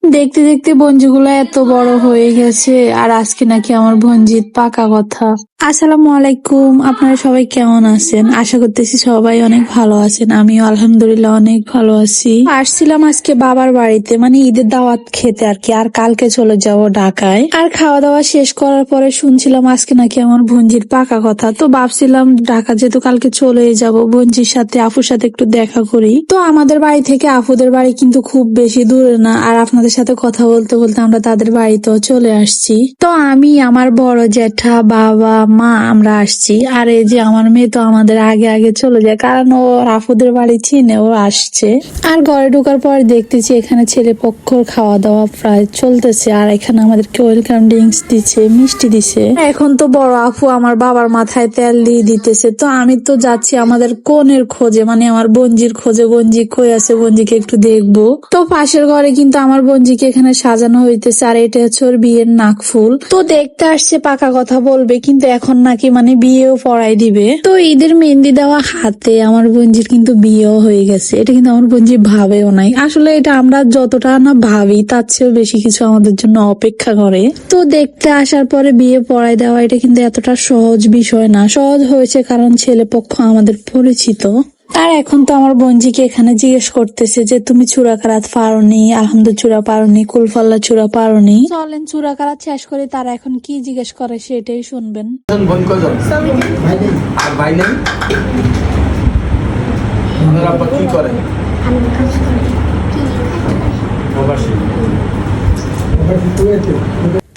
দেখতে দেখতে বঞ্জিগুলো এত বড় হয়ে গেছে, আর আজকে নাকি আমার বঞ্জিত পাকা কথা। আসসালামু আলাইকুম, আপনারা সবাই কেমন আছেন? আশা করতেছি সবাই অনেক ভালো আছেন। আমিও আলহামদুলিল্লাহ অনেক ভালো আছি। আসছিলাম আজকে বাবার বাড়িতে, মানে ঈদের দাওয়াত খেতে আর কি। আর কালকে চলে যাব ঢাকায়। আর খাওয়া দাওয়া শেষ করার পরে শুনছিলাম আজকে নাকি আমার বঞ্জির পাকা কথা। তো ভাবছিলাম ঢাকা যেহেতু কালকে চলে যাব, বঞ্জির সাথে আপুর সাথে একটু দেখা করি। তো আমাদের বাড়ি থেকে আপুদের বাড়ি কিন্তু খুব বেশি দূরে না। আর আপনাদের সাথে কথা বলতে বলতে আমরা তাদের বাড়িতেও চলে আসছি। তো আমি, আমার বড় জ্যাঠা, বাবা, মা আমরা আসছি। আর এই যে আমার মেয়ে তো আমাদের আগে আগে চলে যায়, কারণ ও আপুদের বাড়ি চিনে, ও আসছে। আর ঘরে ঢোকার পর দেখতেছি এখানে ছেলে পক্ষর খাওয়া দাওয়া প্রায় চলতেছে। আর এখানে আমাদেরকে ওয়েলকাম ড্রিঙ্কস দিচ্ছে, মিষ্টি দিছে। এখন তো বড় আপু আমার বাবার মাথায় তেল দিয়ে দিতেছে। তো আমি তো যাচ্ছি আমাদের কোনের খোঁজে, মানে আমার বঞ্জির খোঁজে। বঞ্জি কই আছে, বঞ্জিকে একটু দেখবো। তো পাশের ঘরে কিন্তু আমার বঞ্জিকে এখানে সাজানো হইতেছে। আর এটা হচ্ছে ওর বিয়ের নাকফুল। তো দেখতে আসছে পাকা কথা বলবে, কিন্তু এখন নাকি মানে বিয়েও পড়াই দিবে। তো ঈদের মেহেন্দি দেওয়া হাতে আমার বঞ্জির কিন্তু বিয়েও হয়ে গেছে। এটা কিন্তু আমার বঞ্জি ভাবেও নাই। আসলে এটা আমরা যতটা না ভাবি তার চেয়েও বেশি কিছু আমাদের জন্য অপেক্ষা করে। তো দেখতে আসার পরে বিয়ে পড়াই দেওয়া এটা কিন্তু এতটা সহজ বিষয় না। সহজ হয়েছে কারণ ছেলে পক্ষ আমাদের পরিচিত। আর এখন তো আমার বঞ্জিকে এখানে জিজ্ঞেস করতেছে যে তুমি চূড়া কারাত পারোনি, আলহামদু চূড়া পারোনি, কুলফাল্লা চূড়া পারোনি। চলেন চূড়া কারাত শেষ করে তারা এখন কি জিজ্ঞেস করে সেটাই শুনবেন। বোন কজন? আর ভাই নেই? আপনার আব্বা কি করে? প্রবাসী।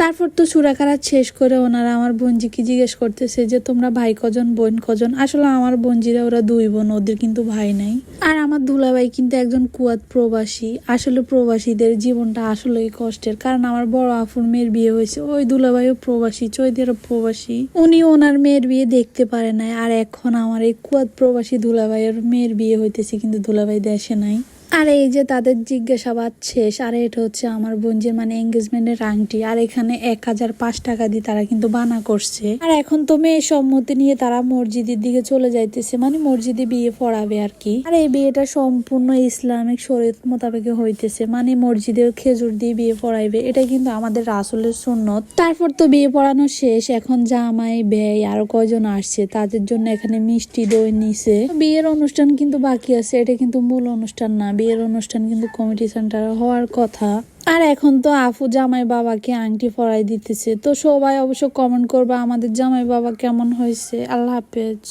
তারপর তো চূড়াকারাত শেষ করে ওনারা আমার বোনজিকে জিজ্ঞেস করতেছে যে তোমরা ভাই কজন, বোন কজন। আসলে আমার বোনজিরা ওরা দুই বোন, ওদের কিন্তু ভাই নাই। আর আমার দুলাভাই কিন্তু একজন কুয়াত প্রবাসী। আসলে প্রবাসীদের জীবনটা আসলেই কষ্টের, কারণ আমার বড় আফুর মেয়ের বিয়ে হয়েছে, ওই দুলাভাইও প্রবাসী, চৈদেরও প্রবাসী। উনি ওনার মেয়ের বিয়ে দেখতে পারে নাই। আর এখন আমার এই কুয়াত প্রবাসী দুলাভাইয়ের মেয়ের বিয়ে হইতেছে, কিন্তু দুলাভাই দেশে নাই। আর এই যে তাদের জিজ্ঞাসাবাদ শেষ। আর এটা হচ্ছে আমার বোনজির মানে এঙ্গেজমেন্টের আংটি। আর এখানে 1005 টাকা দিয়ে তারা কিন্তু বানা করছে। আর এখন তো মেয়ের সম্মতি নিয়ে তারা মসজিদের দিকে চলে যাইতেছে, মানে মসজিদে বিয়ে পড়াবে আর কি। আর এই বিয়েটা সম্পূর্ণ ইসলামিক শরীয়ত মোতাবেক হইতেছে, মানে মসজিদের খেজুর দিয়ে বিয়ে পড়াইবে। এটা কিন্তু আমাদের রাসূলের সুন্নত। তারপর তো বিয়ে পড়ানো শেষ। এখন জামাই, বেই আরো কয়জন আসছে, তাদের জন্য এখানে মিষ্টি দই নিছে। বিয়ের অনুষ্ঠান কিন্তু বাকি আছে, এটা কিন্তু মূল অনুষ্ঠান না। বিয়ের অনুষ্ঠান কিন্তু কমিটি সেন্টারে হওয়ার কথা। আর এখন তো আফু জামাই বাবাকে আংটি পরাই দিতেছে। তো সবাই অবশ্য কমেন্ট করবা আমাদের জামাই বাবা কেমন হয়েছে। আল্লাহ হাফেজ।